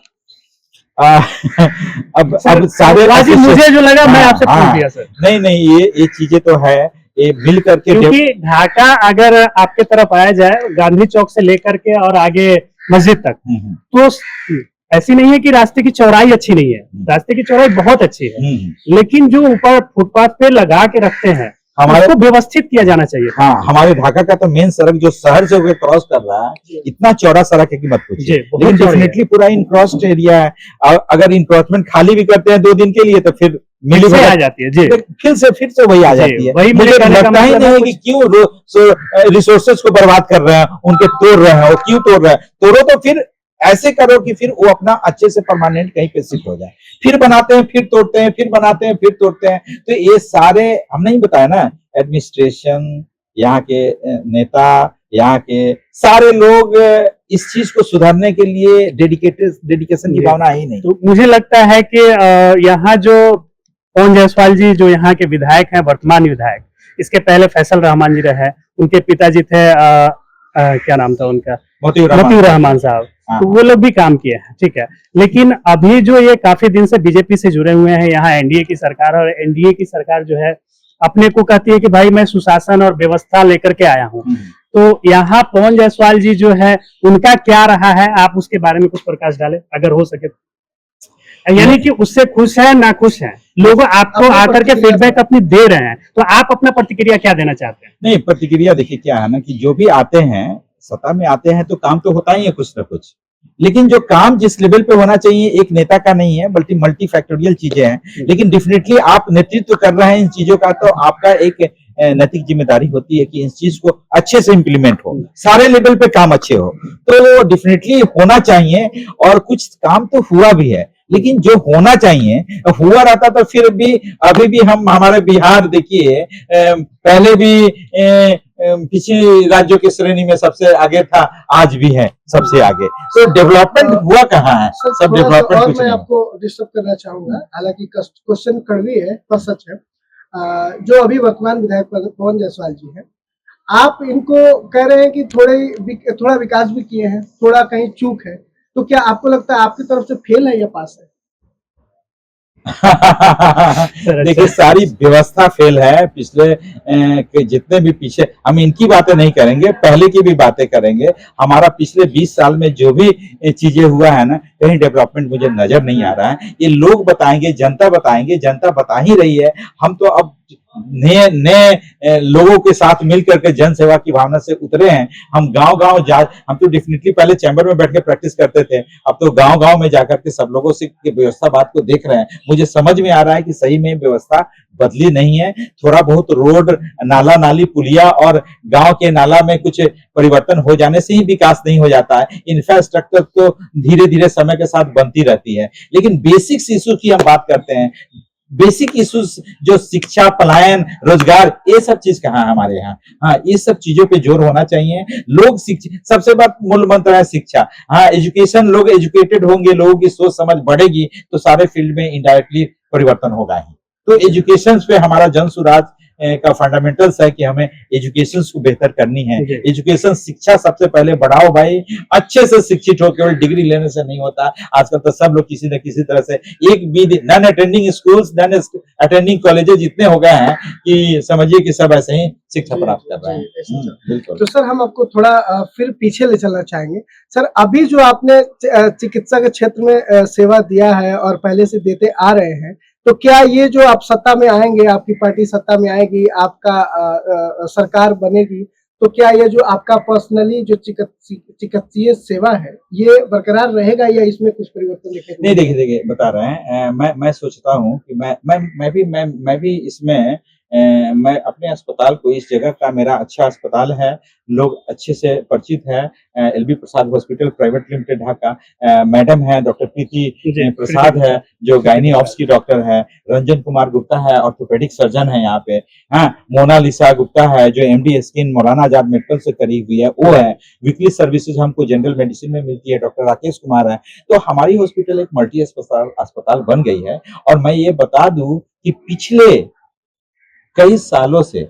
अब सारे मुझे जो लगा, मैं आपसे पूछ दिया सर। नहीं नहीं, ये चीजें तो है, ये मिल करके। क्योंकि ढाका अगर आपके तरफ आया जाए, गांधी चौक से लेकर के और आगे मस्जिद तक, तो ऐसी नहीं है कि रास्ते की चौड़ाई अच्छी नहीं है, रास्ते की चौड़ाई बहुत अच्छी है, लेकिन जो ऊपर फुटपाथ पे लगा के रखते हैं, उसको व्यवस्थित किया जाना चाहिए। हाँ, हमारे ढाका का तो मेन सड़क जो शहर से होकर क्रॉस कर रहा है, इतना चौड़ा सड़क है कि मत पूछिए। लेकिन डेफिनेटली पूरा इनक्रॉस्ड एरिया है। अगर इनक्रॉचमेंट खाली भी करते हैं 2 दिन के लिए, तो फिर मिली आ जाती है जी, फिर से वही आ जाती है। मुझे लगता ही नहीं है कि क्यों रिसोर्सेज को बर्बाद कर रहे हैं, उनके तोड़ रहे हैं। और क्यों तोड़ रहे हैं? तोड़ो तो फिर ऐसे करो कि फिर वो अपना अच्छे से परमानेंट कहीं पे शिफ्ट हो जाए। फिर बनाते हैं, फिर तोड़ते हैं, फिर बनाते हैं, फिर तोड़ते हैं। तो ये सारे हम नहीं बताया ना, एडमिनिस्ट्रेशन, यहाँ के नेता, यहाँ के सारे लोग इस चीज को सुधारने के लिए डेडिकेशन की भावना ही नहीं। तो मुझे लगता है कि यहाँ जो पवन जायसवाल जी, जो यहाँ के विधायक हैं, वर्तमान विधायक, इसके पहले फैसल रहमान जी रहे, उनके पिताजी थे क्या नाम था उनका, मोतीउर रहमान साहब, तो वो लोग भी काम किए हैं, ठीक है। लेकिन अभी जो ये काफी दिन से बीजेपी से जुड़े हुए हैं, यहाँ एनडीए की सरकार, और एनडीए की सरकार जो है अपने को कहती है कि भाई मैं सुशासन और व्यवस्था लेकर के आया हूँ। तो यहाँ पवन जायसवाल जी जो है, उनका क्या रहा है, आप उसके बारे में कुछ प्रकाश डालें अगर हो सके। यानी कि उससे खुश है ना खुश है, लोग आपको आकर के फीडबैक अपनी दे रहे हैं, तो आप अपना प्रतिक्रिया क्या देना चाहते हैं? नहीं, प्रतिक्रिया देखिए क्या है ना, कि जो भी आते हैं, सत्ता में आते हैं, तो काम तो होता ही है कुछ ना कुछ। लेकिन जो काम जिस लेवल पे होना चाहिए, एक नेता का नहीं है, बल्कि मल्टी फैक्टोरियल चीजें हैं। लेकिन डेफिनेटली आप नेतृत्व कर रहे हैं इन चीजों का, तो आपका एक नैतिक जिम्मेदारी होती है कि इस चीज को अच्छे से इम्प्लीमेंट हो, सारे लेवल पे काम अच्छे हो। तो डेफिनेटली होना चाहिए, और कुछ काम तो हुआ भी है। लेकिन जो होना चाहिए हुआ रहता, तो फिर भी अभी भी हमारे बिहार देखिए, पहले भी पिछले राज्यों की श्रेणी में सबसे आगे था, आज भी है सबसे आगे। तो डेवलपमेंट हुआ कहाँ है? सब डेवलपमेंट कुछ नहीं। मैं आपको डिस्टर्ब करना चाहूंगा, हालांकि क्वेश्चन कड़वी है पर सच है। जो अभी वर्तमान विधायक पवन जायसवाल जी हैं, आप इनको कह रहे हैं कि थोड़ा विकास भी किए हैं, थोड़ा कहीं चूक है, तो क्या आपको लगता है आपकी तरफ से फेल है या पास है? देखिए, सारी व्यवस्था फेल है। पिछले के जितने भी पीछे, हम इनकी बातें नहीं करेंगे, पहले की भी बातें करेंगे। हमारा पिछले 20 साल में जो भी चीजें हुआ है ना, कहीं डेवलपमेंट मुझे नजर नहीं आ रहा है। ये लोग बताएंगे, जनता बताएंगे, जनता बता ही रही है। हम तो अब नए लोगों के साथ मिल करके जन सेवा की भावना से उतरे हैं। हम गांव-गांव हम तो डेफिनेटली पहले चैम्बर में बैठ के प्रैक्टिस करते थे, अब तो गांव-गांव में जाकर के सब लोगों से व्यवस्था बात को देख रहे हैं। मुझे समझ में आ रहा है कि सही में व्यवस्था बदली नहीं है। थोड़ा बहुत रोड, नाला, नाली, पुलिया और गांव के नाला में कुछ परिवर्तन हो जाने से ही विकास नहीं हो जाता है। इंफ्रास्ट्रक्चर तो धीरे धीरे समय के साथ बनती रहती है। लेकिन बेसिक्स इशू की हम बात करते हैं, बेसिक इश्यूज जो शिक्षा, पलायन, रोजगार, ये सब चीज कहाँ है हमारे यहाँ? हाँ, ये सब चीजों पे जोर होना चाहिए। लोग सबसे बात मूल मंत्र है शिक्षा। हाँ, एजुकेशन, लोग एजुकेटेड होंगे, लोगों की सोच समझ बढ़ेगी, तो सारे फील्ड में इनडायरेक्टली परिवर्तन होगा ही। तो एजुकेशन पे हमारा जन सुराज का फंडामेंटल्स है कि हमें एजुकेशन को बेहतर करनी है। जी। एजुकेशन, शिक्षा सबसे पहले बढ़ाओ भाई, अच्छे से शिक्षित हो, केवल डिग्री लेने से नहीं होता। आजकल तो सब लोग किसी न किसी तरह से एक भी non attending schools, non attending colleges इतने हो गए हैं कि समझिए कि सब ऐसे ही शिक्षा प्राप्त कर रहे हैं। बिल्कुल। तो सर हम आपको थोड़ा फिर पीछे ले चलना चाहेंगे। सर अभी जो आपने चिकित्सा के क्षेत्र में सेवा दिया है और पहले से देते आ रहे हैं, तो क्या ये जो आप सत्ता में आएंगे, आपकी पार्टी सत्ता में आएगी, आपका सरकार बनेगी, तो क्या ये जो आपका पर्सनली जो चिकित्सीय सेवा है ये बरकरार रहेगा या इसमें कुछ परिवर्तन देखने को नहीं, देखिए बता रहे हैं, मैं सोचता हूँ कि मैं भी इसमें मैं अपने अस्पताल को, इस जगह का मेरा अच्छा अस्पताल है, लोग अच्छे से परिचित है। LB Prasad hospital private limited Dhaka, madam है डॉक्टर प्रीति प्रसाद है जो गायनी ऑप्स की डॉक्टर है, रंजन कुमार गुप्ता है ऑर्थोपेडिक सर्जन है यहाँ पे, हाँ, मोनालिसा गुप्ता है जो MD skin Maulana Azad medical से करी हुई है, वो है। वीकली सर्विसेज हमको जनरल मेडिसिन में मिलती है, डॉक्टर राकेश कुमार है। तो हमारी हॉस्पिटल एक मल्टी अस्पताल बन गई है। और मैं ये बता दूं कि पिछले कई सालों से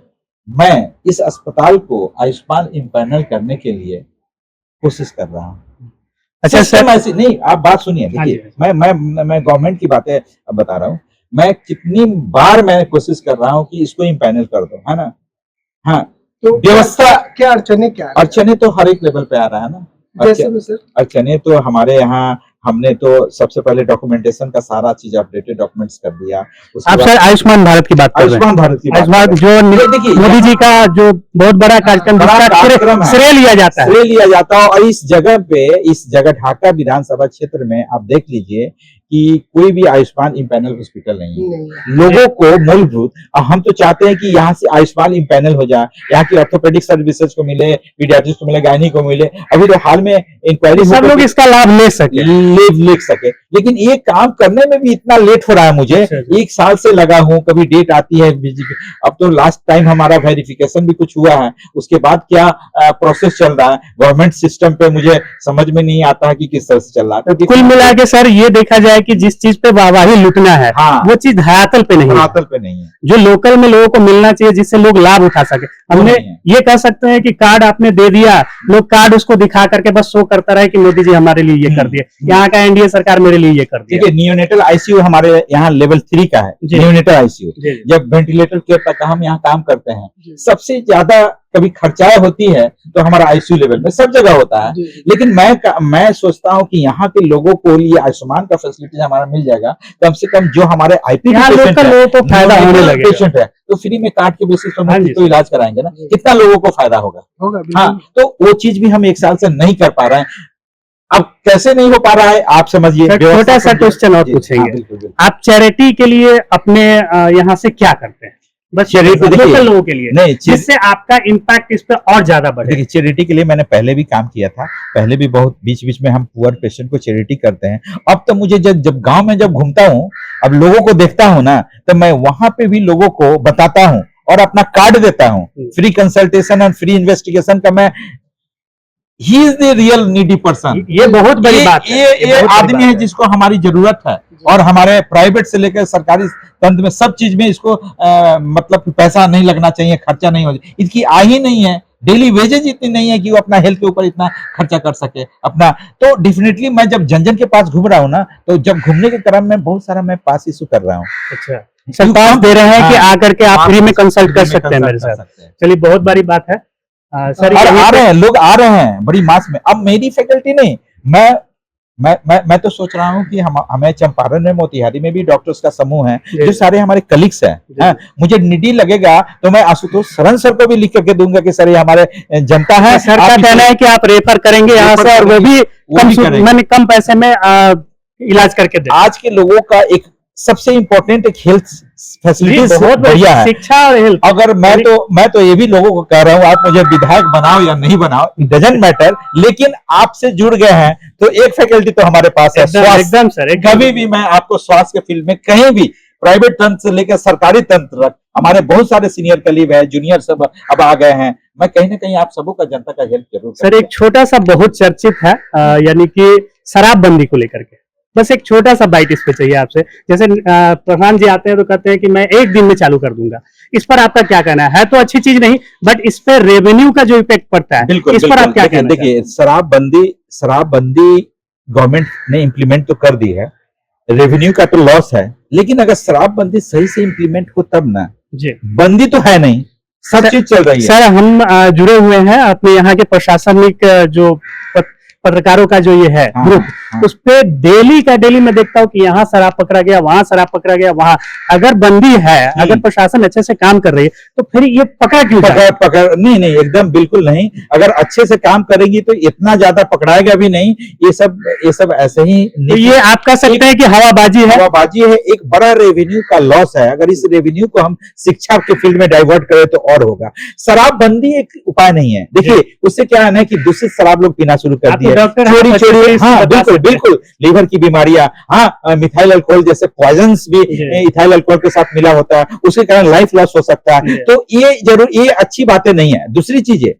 मैं इस अस्पताल को आयुष्मान इम्पैनल करने के लिए कोशिश कर रहा हूँ। अच्छा सर, ऐसी नहीं, आप बात सुनिए, देखिए मैं गवर्नमेंट की बातें बता रहा हूँ। मैं कितनी बार मैं कोशिश कर रहा हूँ कि इसको इम्पैनल कर दो, है ना। हाँ, तो व्यवस्था, क्या अड़चने तो हर एक लेवल पे आ रहा है ना। जैसे में सर अड़चने तो हमारे यहाँ, हमने तो सबसे पहले डॉक्यूमेंटेशन का सारा चीज अपडेटेड डॉक्यूमेंट्स कर दिया। आप सर आयुष्मान भारत की बात कर रहे हैं। आयुष्मान भारत की बात जो देखिए, मोदी जी का जो बहुत बड़ा कार्यक्रम श्रेय लिया जाता है, और इस जगह ढाका विधानसभा क्षेत्र में आप देख लीजिए कि कोई भी आयुष्मान इम्पैनल हॉस्पिटल नहीं है। लोगों को मूलभूत, हम तो चाहते हैं कि यहाँ से आयुष्मान इम्पैनल हो जाए, यहाँ की ऑर्थोपेडिक सर्विसेज को मिले, पीडियाट्रिक्स को मिले, गायनी को मिले। अभी तो हाल में इंक्वायरी, सब लोग इसका लाभ ले सके, लेकिन ये काम करने में भी इतना लेट हो रहा है। मुझे 1 साल से लगा हूँ, कभी डेट आती है। अब तो लास्ट टाइम हमारा वेरिफिकेशन भी कुछ हुआ है, उसके बाद क्या प्रोसेस चल रहा है गवर्नमेंट सिस्टम पे, मुझे समझ में नहीं आता है कि किस तरह से चल रहा है। तो कुल मिला के सर ये देखा जाए कि जिस चीज पे वाहवाही लुटना है, हाँ, वो चीज धरातल पे नहीं है। जो लोकल में लोगों को मिलना चाहिए, जिससे लोग लाभ उठा सके। हमने ये कह सकते हैं कि कार्ड आपने दे दिया, लोग कार्ड उसको दिखा करके बस शो करता रहे कि मोदी जी हमारे लिए ये कर दिए, यहाँ का एनडीए सरकार मेरे लिए ये कर दिया। देखिए, नियोनेटल आईसीयू हमारे यहाँ लेवल 3 का है, नियोनेटल आईसीयू। जब वेंटिलेटर केयर तक हम यहाँ काम करते हैं, सबसे ज्यादा कभी खर्चाएं होती है तो हमारा आईसीयू लेवल में सब जगह होता है। लेकिन मैं सोचता हूँ कि यहाँ के लोगों को ये आयुष्मान का फैसिलिटी हमारा मिल जाएगा, कम से कम जो हमारे आईपी पेशेंट है तो फ्री में कार्ड के बेसिस पर मुफ्त तो इलाज कराएंगे ना, कितना लोगों को फायदा होगा। हाँ, तो वो चीज भी हम 1 साल से नहीं कर पा रहे हैं। अब कैसे नहीं हो पा रहा है आप समझिए। छोटा सा क्वेश्चन और पूछेंगे, आप चैरिटी के लिए अपने यहाँ से क्या करते हैं? बस चैरिटी लोकल लोगों के लिए नहीं, जिससे आपका इम्पैक्ट इस पे और ज्यादा बढ़े। देखिए, चैरिटी के लिए मैंने पहले भी काम किया था, पहले भी बहुत बीच बीच में हम पुअर पेशेंट को चैरिटी करते हैं। अब तो मुझे जब गांव में जब घूमता हूँ, अब लोगों को देखता हूँ ना, तो मैं वहां पे भी लोगों को बताता हूँ और अपना कार्ड देता हूँ, free consultation and free investigation का। मैं he is the real needy person. ये बहुत बड़ी बात है। ये आदमी है जिसको हमारी जरूरत है, और हमारे प्राइवेट से लेकर सरकारी तंत्र में सब चीज में इसको मतलब पैसा नहीं लगना चाहिए, खर्चा नहीं हो जाए। इसकी आय ही नहीं है, डेली वेजेज इतनी नहीं है कि वो अपना हेल्थ के ऊपर इतना खर्चा कर सके अपना। तो डेफिनेटली मैं जब जन के पास घूम रहा हूँ ना, तो जब घूमने के क्रम में बहुत सारा मैं पास इश्यू कर रहा हूँ। अच्छा, सरकार दे रहे हैं कि आकर के आप फ्री में कंसल्ट कर सकते हैं मेरे साथ। चलिए, बहुत बड़ी बात है सर। आ रहे हैं लोग, आ रहे हैं बड़ी मास में। अब मेरी फैकल्टी नहीं, मैं तो सोच रहा हूँ कि हमें चंपारण में, मोतिहारी में भी डॉक्टर्स का समूह है जो सारे हमारे कलीग्स हैं। मुझे निडी लगेगा तो मैं आशुतोष शरण सर को भी लिख करके दूंगा कि सर ये हमारे जनता है। सर का कहना है कि आप रेफर करेंगे यहाँ से, और वो भी कम पैसे में इलाज करके दे। आज के लोगों का एक सबसे इम्पोर्टेंट एक हेल्थ फैसिलिटीज बहुत बढ़िया है, शिक्षा और हेल्थ। अगर मैं तो ये भी लोगों को कह रहा हूँ, आप मुझे विधायक बनाओ या नहीं बनाओ, इट डजंट मैटर, लेकिन आपसे जुड़ गए हैं तो एक फैकल्टी तो हमारे पास है। एकदम सर, कभी भी मैं आपको स्वास्थ्य के फील्ड में कहीं भी, प्राइवेट तंत्र से लेकर सरकारी तंत्र तक, हमारे बहुत सारे सीनियर कलीग है, जूनियर सब अब आ गए हैं। मैं कहीं ना कहीं आप सबों का, जनता का हेल्प जरूर। सर, एक छोटा सा बहुत चर्चित है, यानी कि शराबबंदी को लेकर के बस एक छोटा सा बाइट इस पे चाहिए आपसे। जैसे प्रधान जी आते हैं तो कहते हैं कि मैं एक दिन में चालू कर दूंगा, इस पर आपका क्या कहना है तो अच्छी चीज नहीं, बट इस पे रेवेन्यू का जो इफेक्ट पड़ता है, बिल्कुल इस पर आप क्या देखिए कहना चाहते देखिए शराबबंदी गवर्नमेंट ने इम्प्लीमेंट तो कर दी है, रेवेन्यू का तो लॉस है, लेकिन अगर शराबबंदी सही से इम्प्लीमेंट हो तब ना। हैं? जी बंदी तो है नहीं, सब सर- चीज चल रही है। सर, हम जुड़े हुए हैं अपने यहाँ के प्रशासनिक जो पत्रकारों का जो ये है हाँ, ग्रुप, हाँ। उस पे डेली का डेली मैं देखता हूँ कि यहाँ शराब पकड़ा गया, वहां शराब पकड़ा गया, वहां अगर बंदी है, अगर प्रशासन अच्छे से काम कर रही है तो फिर ये पकड़ा क्यों जा रहा है? पकड़ नहीं नहीं, एकदम बिल्कुल नहीं। अगर अच्छे से काम करेंगी तो इतना ज्यादा पकड़ाएगा भी नहीं। ये सब ऐसे ही तो ये आप कह सकते हैं कि हवाबाजी है। हवाबाजी है, एक बड़ा रेवेन्यू का लॉस है। अगर इस रेवेन्यू को हम शिक्षा के फील्ड में डाइवर्ट करें तो और होगा। शराबबंदी एक उपाय नहीं है। देखिए उससे क्या है ना कि दूषित शराब लोग पीना शुरू कर दिए, डॉक्टर चोरी चोरी, हाँ बिल्कुल बिल्कुल, लीवर की बीमारियां, हाँ मिथाइल अल्कोहल जैसे पॉइजन्स भी इथाइल अल्कोहल के साथ मिला होता है, उसके कारण लाइफ लॉस हो सकता है। तो ये अच्छी बातें नहीं है। दूसरी चीज है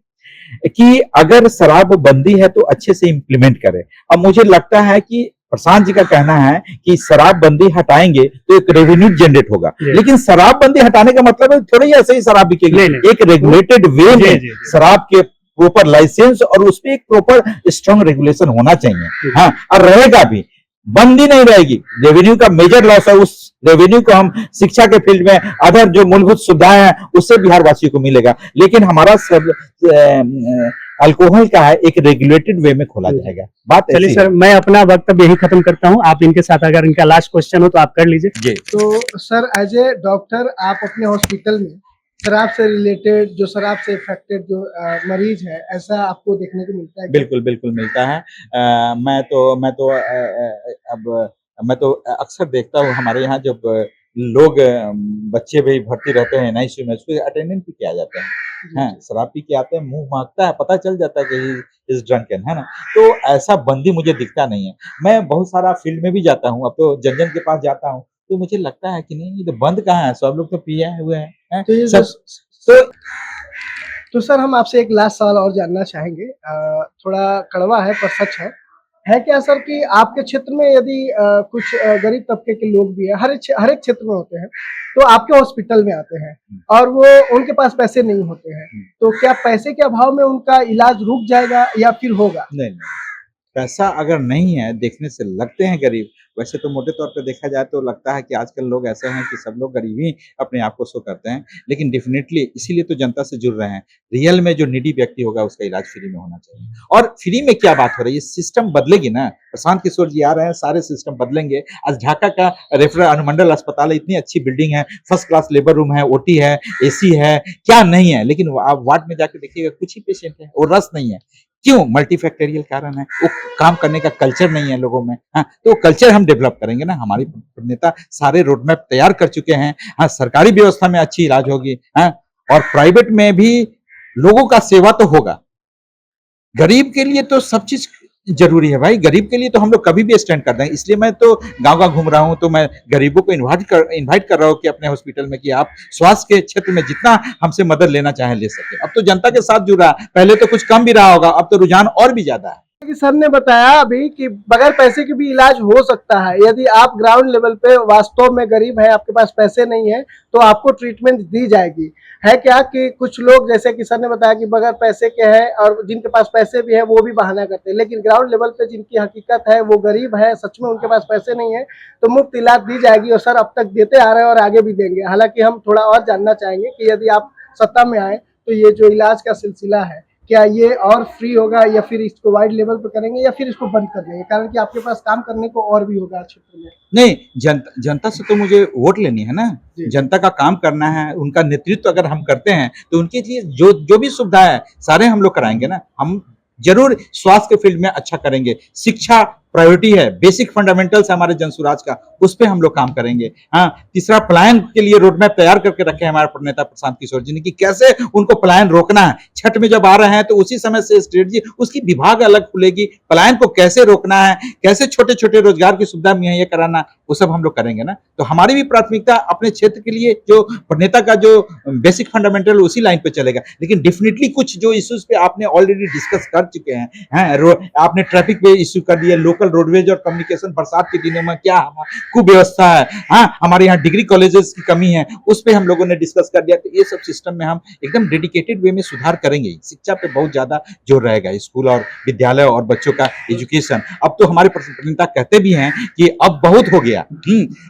कि अगर शराब बंदी है तो अच्छे से इंप्लीमेंट करें। अब मुझे लगता है कि प्रशांत जी का कहना है कि शराब बंदी हटाएंगे तो एक रेवेन्यू जनरेट होगा, लेकिन शराब बंदी हटाने का मतलब है थोड़ा ही ऐसे ही शराब बिकेगी। एक रेगुलेटेड वे में शराब के प्रॉपर लाइसेंस और उस पर एक प्रॉपर स्ट्रॉन्ग रेगुलेशन होना चाहिए। हाँ, और रहेगा भी, बंदी नहीं रहेगी। रेवेन्यू का मेजर लॉस है, उस रेवेन्यू को हम शिक्षा के फील्ड में, अदर जो मूलभूत सुविधाएं हैं उससे बिहार वासियों को मिलेगा, लेकिन हमारा सब अल्कोहल का है एक रेगुलेटेड वे में खोला जाएगा। बात चलिए सर, मैं अपना वक्तव्य यही खत्म करता हूँ। आप इनके साथ अगर इनका लास्ट क्वेश्चन हो तो आप कर लीजिए। तो सर, एज ए डॉक्टर आप अपने हॉस्पिटल में शराब से रिलेटेड, जो शराब से इफेक्टेड जो मरीज है, ऐसा आपको देखने को मिलता है क्या? बिल्कुल बिल्कुल मिलता है। मैं तो अक्सर देखता हूँ हमारे यहाँ जब लोग बच्चे भी भर्ती रहते हैं एनआईसीयू में, उसको अटेंडेंट भी किया जाता है। हाँ, शराब पी के आते हैं, मुंह महकता है, पता चल जाता है कि इज ड्रंकन, है ना। तो ऐसा बंदी मुझे दिखता नहीं है। मैं बहुत सारा फील्ड में भी जाता हूँ, अब तो जन जन के पास जाता हूँ, तो मुझे लगता है कि नहीं, ये तो बंद कहाँ है, सब लोग तो पिए हुए हैं। तो ये सब तो सर, हम आपसे एक लास्ट सवाल और जानना चाहेंगे, थोड़ा कड़वा है पर सच है क्या सर कि आपके क्षेत्र में यदि कुछ गरीब तबके के लोग भी है, हर एक क्षेत्र में होते हैं, तो आपके हॉस्पिटल में आते हैं और वो उनके पास पैसे नहीं होते हैं, तो क्या पैसे के अभाव में उनका इलाज रुक जाएगा या फिर होगा? नहीं, पैसा अगर नहीं है, देखने से लगते हैं गरीब, वैसे तो मोटे तौर पे देखा जाए तो लगता है कि आजकल लोग ऐसे हैं कि सब लोग गरीब ही अपने आप को शो करते हैं, लेकिन डेफिनेटली इसीलिए तो जनता से जुड़ रहे हैं। रियल में जो नीडी व्यक्ति होगा उसका इलाज फ्री में होना चाहिए। और फ्री में क्या बात हो रही है, सिस्टम बदलेगी ना। प्रशांत किशोर जी आ रहे हैं, सारे सिस्टम बदलेंगे। आज ढाका का रेफरल अनुमंडल अस्पताल है, इतनी अच्छी बिल्डिंग है, फर्स्ट क्लास लेबर रूम है, ओटी है, एसी है, क्या नहीं है, लेकिन आप वार्ड में जाके देखिएगा कुछ ही पेशेंट है और रस नहीं है। क्यों? मल्टीफैक्टोरियल कारण है, वो काम करने का कल्चर नहीं है लोगों में। हाँ, तो कल्चर हम डेवलप करेंगे ना। हमारे नेता सारे रोड मैप तैयार कर चुके हैं। हाँ, सरकारी व्यवस्था में अच्छी इलाज होगी, हाँ, और प्राइवेट में भी लोगों का सेवा तो होगा। गरीब के लिए तो सब चीज जरूरी है भाई, गरीब के लिए तो हम लोग कभी भी स्टैंड कर देंगे। इसलिए मैं तो गांव-गांव घूम रहा हूं, तो मैं गरीबों को इनवाइट कर रहा हूं कि अपने हॉस्पिटल में कि आप स्वास्थ्य के क्षेत्र में जितना हमसे मदद लेना चाहे ले सके। अब तो जनता के साथ जुड़ रहा है, पहले तो कुछ कम भी रहा होगा, अब तो रुझान और भी ज्यादा है। कि सर ने बताया अभी कि बगैर पैसे के भी इलाज हो सकता है। यदि आप ग्राउंड लेवल पे वास्तव में गरीब है, आपके पास पैसे नहीं है, तो आपको ट्रीटमेंट दी जाएगी। है क्या कि कुछ लोग, जैसे कि सर ने बताया कि बगैर पैसे के हैं और जिनके पास पैसे भी है वो भी बहाना करते हैं, लेकिन ग्राउंड लेवल पे जिनकी हकीकत है, वो गरीब है, सच में उनके पास पैसे नहीं है, तो मुफ्त इलाज दी जाएगी। और सर अब तक देते आ रहे हैं और आगे भी देंगे। हालांकि हम थोड़ा और जानना चाहेंगे कि यदि आप सत्ता में आए तो ये जो इलाज का सिलसिला है, क्या ये और फ्री होगा या फिर इसको वाइड लेवल पे करेंगे या फिर इसको बंद कर देंगे, कारण कि आपके पास काम करने को और भी होगा क्षेत्र में। नहीं, जनता से तो मुझे वोट लेनी है ना, जनता का काम करना है, उनका नेतृत्व अगर हम करते हैं तो उनके लिए जो भी सुविधा है सारे हम लोग कराएंगे ना। हम जरूर स्वास्थ्य के फील्ड में अच्छा करेंगे, शिक्षा प्रायोरिटी है, बेसिक फंडामेंटल्स है हमारे जनसुराज का, उस पर हम लोग काम करेंगे। हाँ, तीसरा पलायन के लिए रोड मैप तैयार करके रखे हैं हमारे नेता प्रशांत किशोर जी ने कि कैसे उनको पलायन रोकना है। छठ में जब आ रहे हैं तो उसी समय से स्ट्रेटजी, उसकी विभाग अलग खुलेगी, पलायन को कैसे रोकना है, कैसे छोटे छोटे रोजगार की सुविधा मुहैया कराना, वो सब हम लोग करेंगे ना। तो हमारी भी प्राथमिकता अपने क्षेत्र के लिए जो नेता का जो बेसिक फंडामेंटल उसी लाइन पे चलेगा, लेकिन डेफिनेटली कुछ जो इश्यूज पे आपने ऑलरेडी डिस्कस कर चुके हैं, आपने ट्रैफिक पे इश्यू कर दिया, लोकल रोडवेज और कम्युनिकेशन, बरसात के दिनों में क्या कुव्यवस्था है, हाँ हमारे यहाँ डिग्री कॉलेजेस की कमी है, उस पे हम लोगों ने डिस्कस कर दिया। तो ये सब सिस्टम में हम एकदम डेडिकेटेड वे में सुधार करेंगे। शिक्षा पे बहुत ज्यादा जोर रहेगा, स्कूल और विद्यालय और बच्चों का एजुकेशन। अब तो हमारे नेता कहते भी हैं कि अब बहुत हो गया,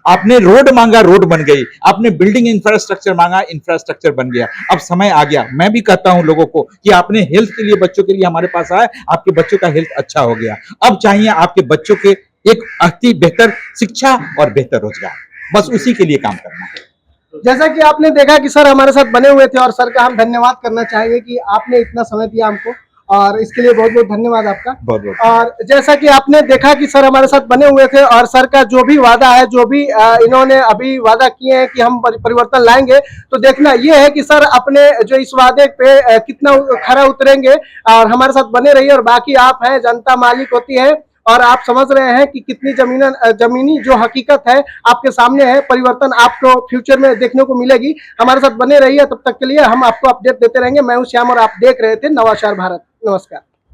आपने रोड मांगा रोड बन गई, आपने बिल्डिंग इंफ्रास्ट्रक्चर मांगा इंफ्रास्ट्रक्चर बन गया, अब समय आ गया। मैं भी कहता हूं लोगों को कि आपने हेल्थ के लिए बच्चों के लिए हमारे पास आए, आपके बच्चों का हेल्थ अच्छा हो गया, अब चाहिए आपके बच्चों के एक अति बेहतर शिक्षा और बेहतर रोजगार, बस उसी के लिए काम करना है। जैसा कि आपने देखा कि सर हमारे साथ बने हुए थे, और सर का हम धन्यवाद करना चाहेंगे कि आपने इतना समय दिया हमको, और इसके लिए बहुत बहुत धन्यवाद आपका। बहुत बहुत। और जैसा कि आपने देखा कि सर हमारे साथ बने हुए थे, और सर का जो भी वादा है, जो भी इन्होंने अभी वादा किए हैं कि हम परिवर्तन लाएंगे, तो देखना ये है कि सर अपने जो इस वादे पे कितना खरा उतरेंगे। और हमारे साथ बने रहिए, और बाकी आप हैं, जनता मालिक होती है, और आप समझ रहे हैं कि कितनी जमीनी जो हकीकत है आपके सामने है। परिवर्तन आपको फ्यूचर में देखने को मिलेगी। हमारे साथ बने रहिए, तब तक के लिए हम आपको अपडेट देते रहेंगे। मैं हूं श्याम और आप देख रहे थे नवाचार भारत। नमस्कार।